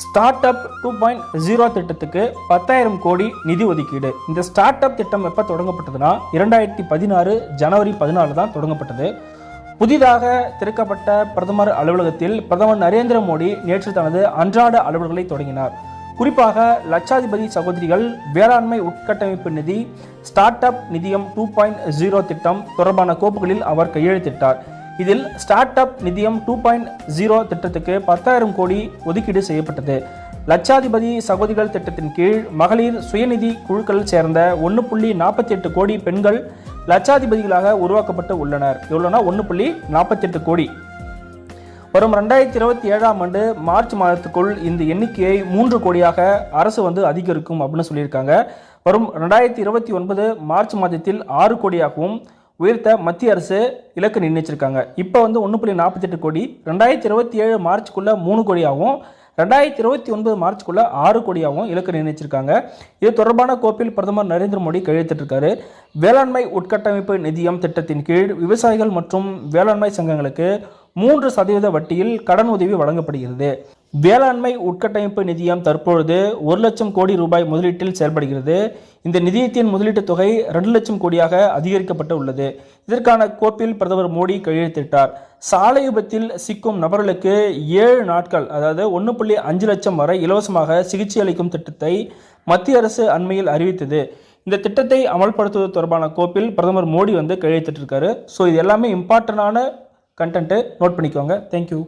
Start up 2.0 திட்டத்துக்கு 10,000 கோடி நிதி ஒதுக்கீடு. இந்த ஸ்டார்ட் அப் திட்டம் எப்போ தொடங்கப்பட்டதுன்னா 2016 ஜனவரி 14 தான் தொடங்கப்பட்டது. புதிதாக திறக்கப்பட்ட பிரதமர் அலுவலகத்தில் பிரதமர் நரேந்திர மோடி நேற்று தனது அன்றாட அலுவல்களை தொடங்கினார். குறிப்பாக லட்சாதிபதி சகோதரிகள் வேளாண்மை உட்கட்டமைப்பு நிதி, ஸ்டார்ட் அப் நிதியம் 2.0 திட்டம் தொடர்பான கோப்புகளில் அவர் கையெழுத்திட்டார். இதில் ஸ்டார்ட் அப் நிதியம் 2.0 திட்டத்துக்கு 10,000 கோடி ஒதுக்கீடு செய்யப்பட்டது. லட்சாதிபதி சகோதரிகள் திட்டத்தின் கீழ் மகளிர் சுயநிதி குழுக்களில் சேர்ந்த 1.48 கோடி பெண்கள் லட்சாதிபதிகளாக உருவாக்கப்பட்டு உள்ளனர். எவ்வளோனா 1.48 கோடி. வரும் 2027ஆம் ஆண்டு மார்ச் மாதத்துக்குள் இந்த எண்ணிக்கையை 3 கோடியாக அரசு அதிகரிக்கும் அப்படின்னு சொல்லியிருக்காங்க. வரும் 2029 மார்ச் மாதத்தில் 6 கோடியாகவும் உயர்த்த மத்திய அரசு இலக்கு நிர்ணயிச்சிருக்காங்க. இப்போ 1.48 கோடி, 2027 மார்ச்சுக்குள்ள 3 கோடியாகவும் 2029 மார்ச்சுக்குள்ள 6 கோடியாகவும் இலக்கு நிர்ணயிச்சிருக்காங்க. இது தொடர்பான கோப்பில் பிரதமர் நரேந்திர மோடி கையெழுத்திட்டிருக்காரு. வேளாண்மை உட்கட்டமைப்பு நிதியம் திட்டத்தின் கீழ் விவசாயிகள் மற்றும் வேளாண்மை சங்கங்களுக்கு 3% வட்டியில் கடன் உதவி வழங்கப்படுகிறது. வேளாண்மை உட்கட்டமைப்பு நிதியம் தற்பொழுது 1 லட்சம் கோடி ரூபாய் முதலீட்டில் செயல்படுகிறது. இந்த நிதியத்தின் முதலீட்டு தொகை 2 லட்சம் கோடியாக அதிகரிக்கப்பட்டு உள்ளது. இதற்கான கோப்பில் பிரதமர் மோடி கையெழுத்திட்டார். சாலை விபத்தில் சிக்கும் நபர்களுக்கு 7 நாட்கள், அதாவது 1.5 லட்சம் வரை இலவசமாக சிகிச்சை அளிக்கும் திட்டத்தை மத்திய அரசு அண்மையில் அறிவித்தது. இந்த திட்டத்தை அமல்படுத்துவது தொடர்பான கோப்பில் பிரதமர் மோடி கையெழுத்திட்டிருக்காரு. ஸோ இது எல்லாமே இம்பார்ட்டண்டான கண்டென்ட்டு, நோட் பண்ணிக்கோங்க. தேங்க்யூ.